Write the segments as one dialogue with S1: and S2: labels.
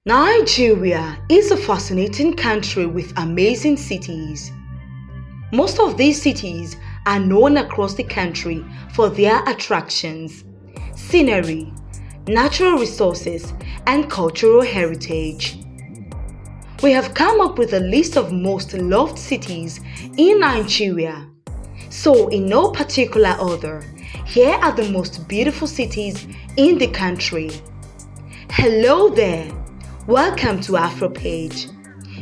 S1: Nigeria is a fascinating country with amazing cities. Most of these cities are known across the country for their attractions, scenery, natural resources, and cultural heritage. We have come up with a list of most loved cities in Nigeria. So, in no particular order, here are the most beautiful cities in the country. Hello there! Welcome to AfroPage.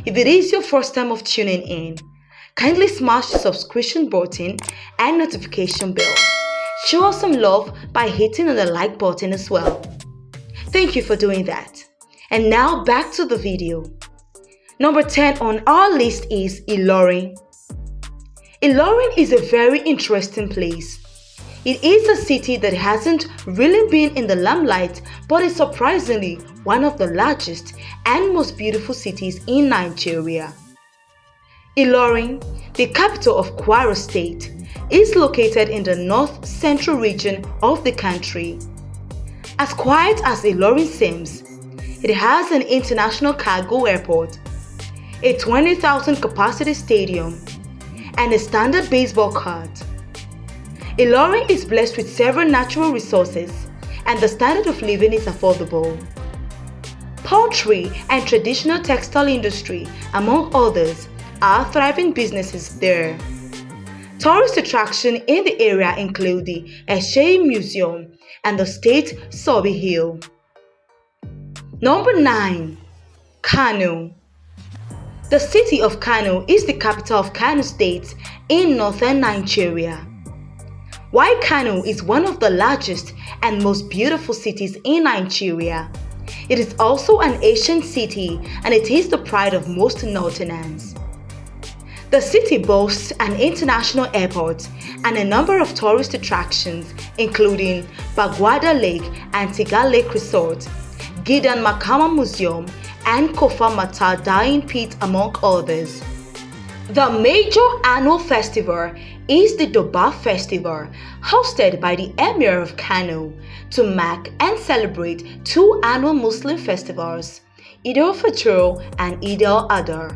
S1: If it is your first time of tuning in, kindly smash the subscription button and notification bell. Show us some love by hitting on the like button as well. Thank you for doing that. And now back to the video. Number 10 on our list is Ilorin. Ilorin is a very interesting place. It is a city that hasn't really been in the limelight, but is surprisingly one of the largest and most beautiful cities in Nigeria. Ilorin, the capital of Kwara State, is located in the north-central region of the country. As quiet as Ilorin seems, it has an international cargo airport, a 20,000 capacity stadium, and a standard baseball court. Ilorin is blessed with several natural resources, and the standard of living is affordable. Poultry and traditional textile industry, among others, are thriving businesses there. Tourist attractions in the area include the Eshe Museum and the State Sobi Hill. Number 9. Kano. The city of Kano is the capital of Kano State in northern Nigeria. While Kano is one of the largest and most beautiful cities in Nigeria, it is also an ancient city and it is the pride of most Northerners. The city boasts an international airport and a number of tourist attractions including Bagwada Lake and Tiga Lake Resort, Gidan Makama Museum, and Kofa Mata Dying Pit, among others. The major annual festival is the Durbar Festival, hosted by the Emir of Kano to mark and celebrate two annual Muslim festivals, Eid al-Fitr and Eid al-Adha.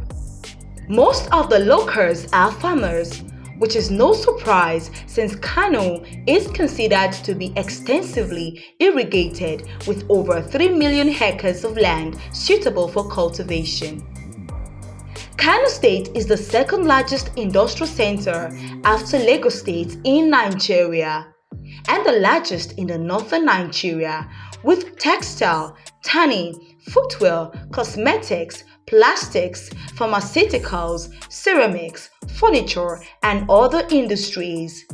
S1: Most of the locals are farmers, which is no surprise since Kano is considered to be extensively irrigated with over 3 million hectares of land suitable for cultivation. Kano State is the second largest industrial center after Lagos State in Nigeria and the largest in the northern Nigeria, with textile, tanning, footwear, cosmetics, plastics, pharmaceuticals, ceramics, furniture, and other industries.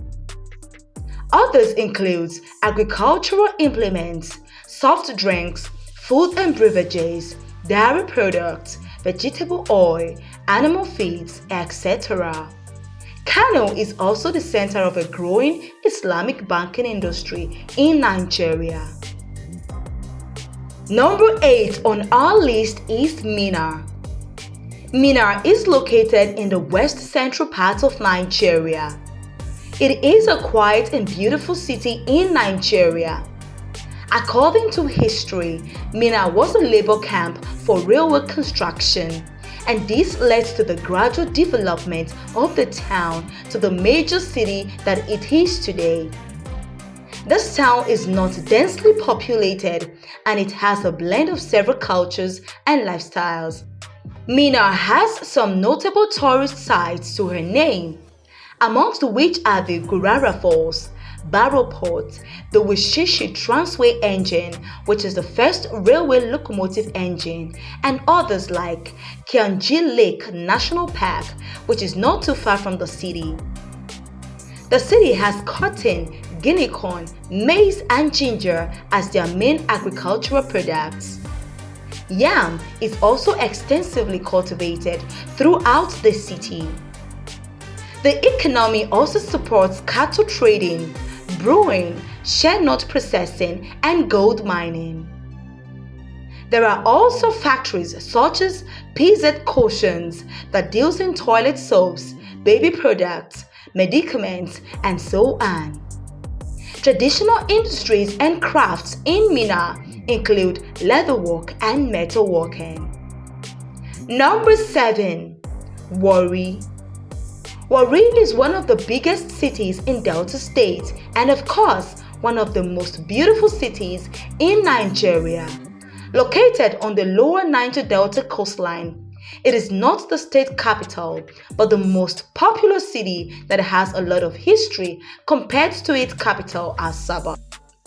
S1: Others include agricultural implements, soft drinks, food and beverages, dairy products, vegetable oil, animal feeds, etc. Kano is also the center of a growing Islamic banking industry in Nigeria. Number 8 on our list is Mina. Mina is located in the west-central part of Nigeria. It is a quiet and beautiful city in Nigeria. According to history, Mina was a labor camp for railway construction, and this led to the gradual development of the town to the major city that it is today. This town is not densely populated and it has a blend of several cultures and lifestyles. Mina has some notable tourist sites to her name, amongst which are the Gurara Falls, Barrow Port, the Wishishi Transway engine, which is the first railway locomotive engine, and others like Kianji Lake National Park, which is not too far from the city. The city has cotton, guinea corn, maize, and ginger as their main agricultural products. Yam is also extensively cultivated throughout the city. The economy also supports cattle trading, brewing, shea nut processing, and gold mining. There are also factories such as PZ Cushions that deals in toilet soaps, baby products, medicaments, and so on. Traditional industries and crafts in Mina include leatherwork and metalworking. Number 7. Warri. Warri is one of the biggest cities in Delta State and of course one of the most beautiful cities in Nigeria. Located on the lower Niger Delta coastline, it is not the state capital but the most populous city that has a lot of history compared to its capital Asaba.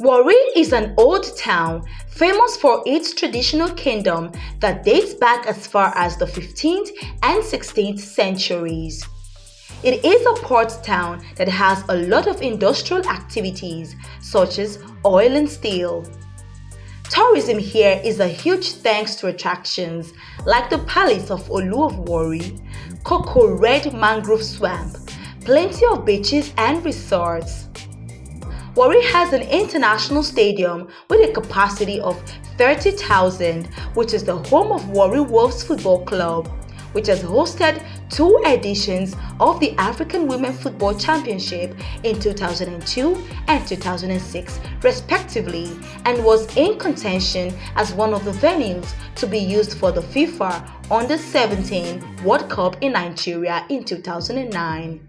S1: Warri is an old town famous for its traditional kingdom that dates back as far as the 15th and 16th centuries. It is a port town that has a lot of industrial activities such as oil and steel. Tourism here is a huge thanks to attractions like the Palace of Olu of Warri, Cocoa Red Mangrove Swamp, plenty of beaches and resorts. Warri has an international stadium with a capacity of 30,000, which is the home of Warri Wolves Football Club, which has hosted 2 editions of the African Women Football Championship in 2002 and 2006 respectively, and was in contention as one of the venues to be used for the FIFA Under-17 World Cup in Nigeria in 2009.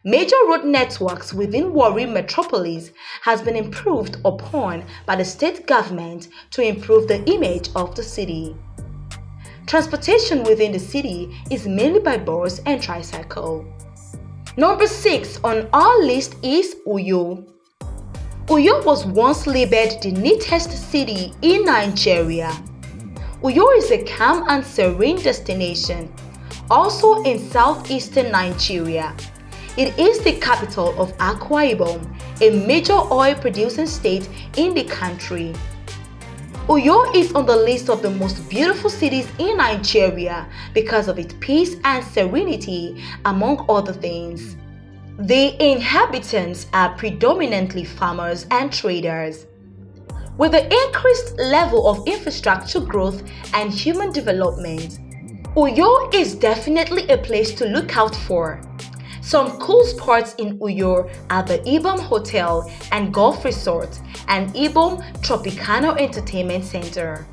S1: Major road networks within Warri metropolis has been improved upon by the state government to improve the image of the city. Transportation within the city is mainly by bus and tricycle. Number 6 on our list is Uyo. Uyo was once labeled the neatest city in Nigeria. Uyo is a calm and serene destination, also in southeastern Nigeria. It is the capital of Akwa Ibom, a major oil-producing state in the country. Uyo is on the list of the most beautiful cities in Nigeria because of its peace and serenity, among other things. The inhabitants are predominantly farmers and traders. With the increased level of infrastructure growth and human development, Uyo is definitely a place to look out for. Some cool spots in Uyo are the Ibom Hotel and Golf Resort and Ibom Tropicana Entertainment Center.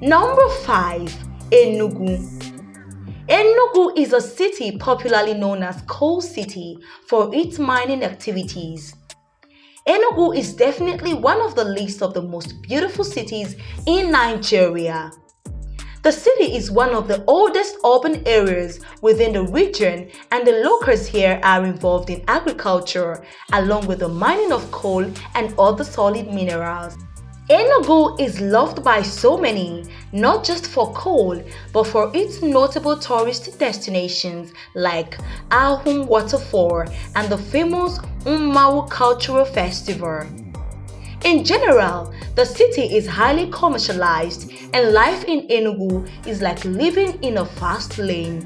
S1: Number 5. Enugu. Enugu is a city popularly known as Coal City for its mining activities. Enugu is definitely one of the list of the most beautiful cities in Nigeria. The city is one of the oldest urban areas within the region, and the locals here are involved in agriculture along with the mining of coal and other solid minerals. Enugu is loved by so many, not just for coal, but for its notable tourist destinations like Ahum Waterfall and the famous Ummawu Cultural Festival. In general, the city is highly commercialized and life in Enugu is like living in a fast lane.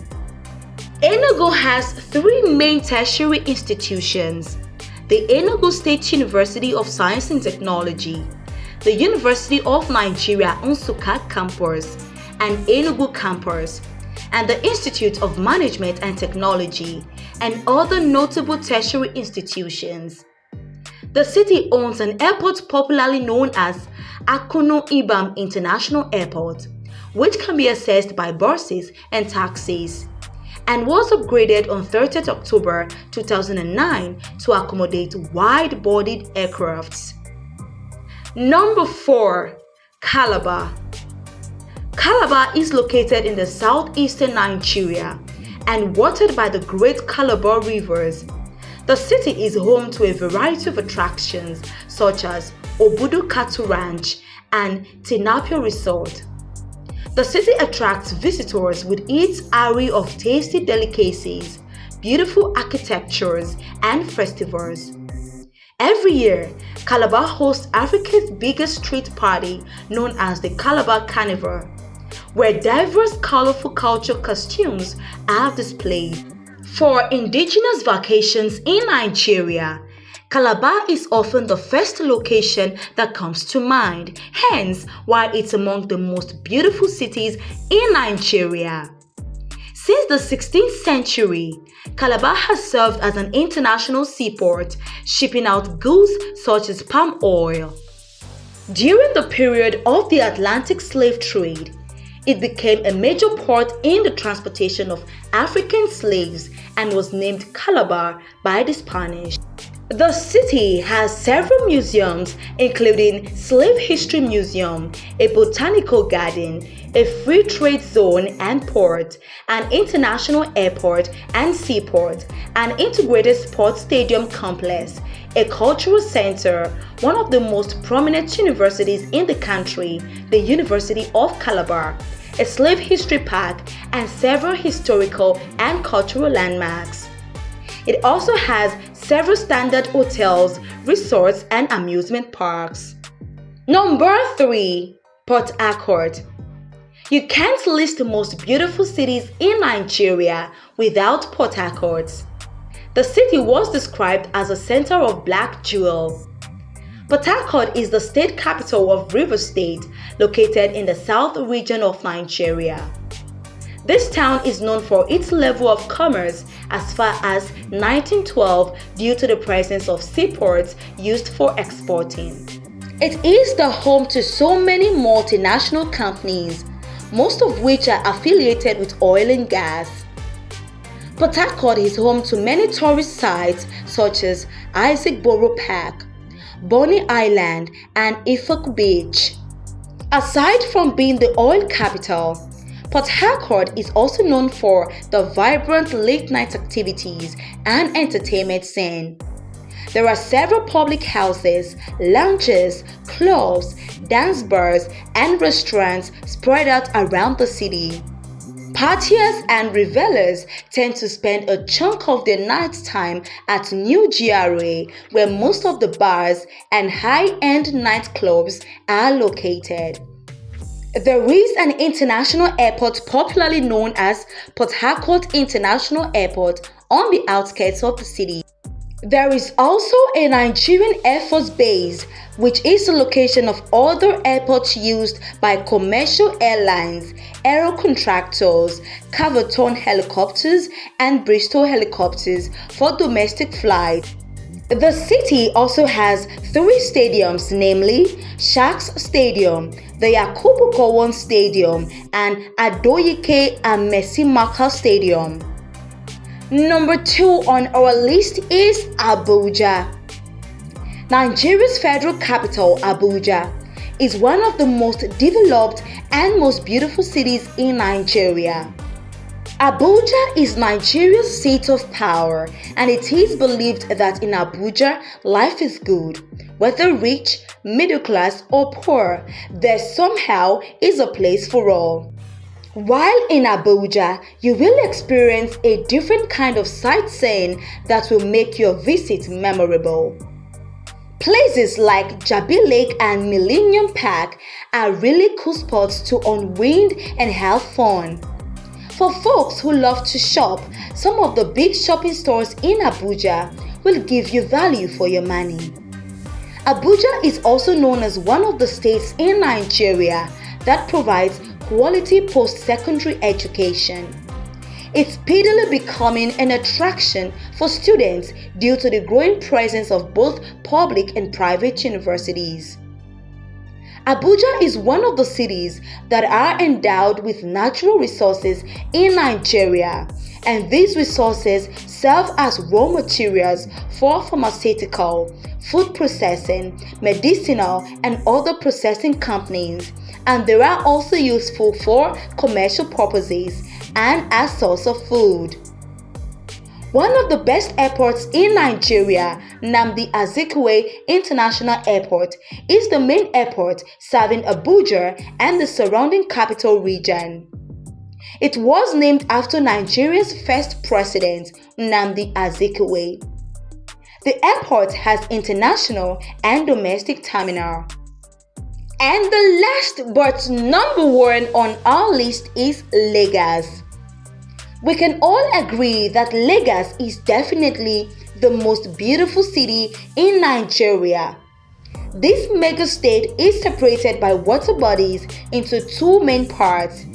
S1: Enugu has 3 main tertiary institutions: the Enugu State University of Science and Technology, the University of Nigeria Nsukka Campus and Enugu Campus, and the Institute of Management and Technology, and other notable tertiary institutions. The city owns an airport popularly known as Akunu Ibam International Airport, which can be accessed by buses and taxis, and was upgraded on 30th October 2009 to accommodate wide-bodied aircrafts. Number 4. Calabar. Calabar is located in the southeastern Nigeria and watered by the Great Calabar rivers. The city is home to a variety of attractions such as Obudu Cattle Ranch and Tinapia Resort. The city attracts visitors with its array of tasty delicacies, beautiful architectures, and festivals. Every year, Calabar hosts Africa's biggest street party known as the Calabar Carnival, where diverse colorful cultural costumes are displayed. For indigenous vacations in Nigeria, Calabar is often the first location that comes to mind, hence why it's among the most beautiful cities in Nigeria. Since the 16th century, Calabar has served as an international seaport, shipping out goods such as palm oil. During the period of the Atlantic slave trade, it became a major port in the transportation of African slaves and was named Calabar by the Spanish. The city has several museums, including Slave History Museum, a botanical garden, a free trade zone and port, an international airport and seaport, an integrated sports stadium complex, a cultural center, one of the most prominent universities in the country, the University of Calabar, a slave history park, and several historical and cultural landmarks. It also has several standard hotels, resorts, and amusement parks. Number 3. Port Harcourt. You can't list the most beautiful cities in Nigeria without Port Harcourt. The city was described as a center of black jewel. Port Harcourt is the state capital of Rivers State, located in the south region of Nigeria. This town is known for its level of commerce as far as 1912 due to the presence of seaports used for exporting. It is the home to so many multinational companies, most of which are affiliated with oil and gas. Port Harcourt is home to many tourist sites such as Isaac Borough Park, Bonny Island, and Ifuk Beach. Aside from being the oil capital, Port Harcourt is also known for the vibrant late-night activities and entertainment scene. There are several public houses, lounges, clubs, dance bars, and restaurants spread out around the city. Partiers and revelers tend to spend a chunk of their night time at New GRA, where most of the bars and high-end nightclubs are located. There is an international airport popularly known as Port Harcourt International Airport on the outskirts of the city. There is also a Nigerian Air Force base, which is the location of other airports used by commercial airlines, aero contractors, Caverton helicopters, and Bristol helicopters for domestic flights. The city also has 3 stadiums, namely Sharks Stadium, the Yakubu Gowon Stadium, and Adoyike Amesimaka Stadium. Number 2 on our list is Abuja. Nigeria's federal capital, Abuja, is one of the most developed and most beautiful cities in Nigeria. Abuja is Nigeria's seat of power, and it is believed that in Abuja, life is good. Whether rich, middle class, or poor, there somehow is a place for all. While in Abuja, you will experience a different kind of sightseeing that will make your visit memorable. Places like Jabi Lake and Millennium Park are really cool spots to unwind and have fun. For folks who love to shop, some of the big shopping stores in Abuja will give you value for your money. Abuja is also known as one of the states in Nigeria that provides quality post-secondary education. It's speedily becoming an attraction for students due to the growing presence of both public and private universities. Abuja is one of the cities that are endowed with natural resources in Nigeria, and these resources serve as raw materials for pharmaceutical, food processing, medicinal, and other processing companies, and they are also useful for commercial purposes and as source of food. One of the best airports in Nigeria, Nnamdi Azikiwe International Airport, is the main airport serving Abuja and the surrounding capital region. It was named after Nigeria's first president, Nnamdi Azikiwe. The airport has international and domestic terminal. And the last but number 1 on our list is Lagos. We can all agree that Lagos is definitely the most beautiful city in Nigeria. This mega state is separated by water bodies into 2 main parts,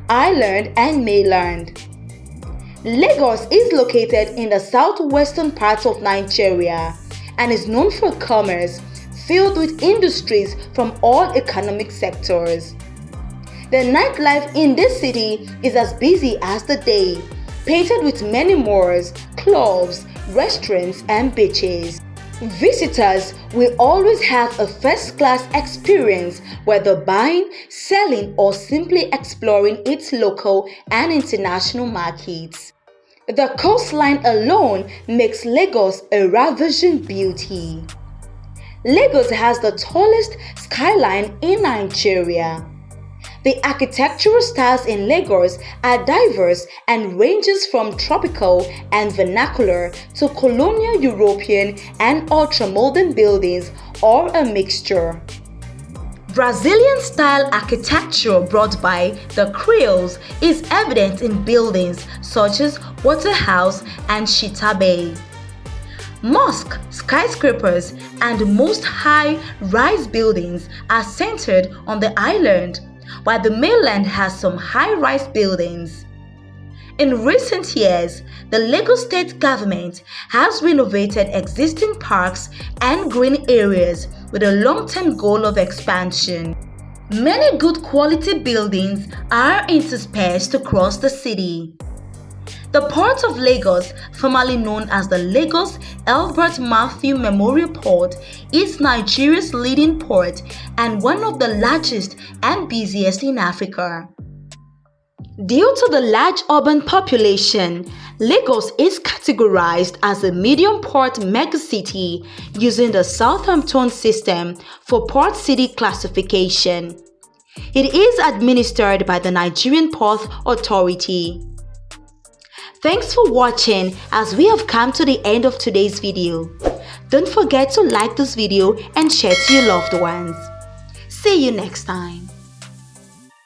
S1: island and mainland. Lagos is located in the southwestern part of Nigeria and is known for commerce, filled with industries from all economic sectors. The nightlife in this city is as busy as the day, painted with many malls, clubs, restaurants, and beaches. Visitors will always have a first-class experience, whether buying, selling, or simply exploring its local and international markets. The coastline alone makes Lagos a ravishing beauty. Lagos has the tallest skyline in Nigeria. The architectural styles in Lagos are diverse and ranges from tropical and vernacular to colonial European and ultra-modern buildings, or a mixture. Brazilian-style architecture brought by the Creoles is evident in buildings such as Waterhouse and Chita Bay. Mosques, skyscrapers, and most high-rise buildings are centered on the island, while the mainland has some high-rise buildings. In recent years, the Lagos state government has renovated existing parks and green areas with a long-term goal of expansion. Many good quality buildings are interspersed across the city. The Port of Lagos, formerly known as the Lagos Albert Matthew Memorial Port, is Nigeria's leading port and one of the largest and busiest in Africa. Due to the large urban population, Lagos is categorized as a medium port megacity using the Southampton system for port city classification. It is administered by the Nigerian Port Authority. Thanks for watching as we have come to the end of today's video. Don't forget to like this video and share to your loved ones. See you next time.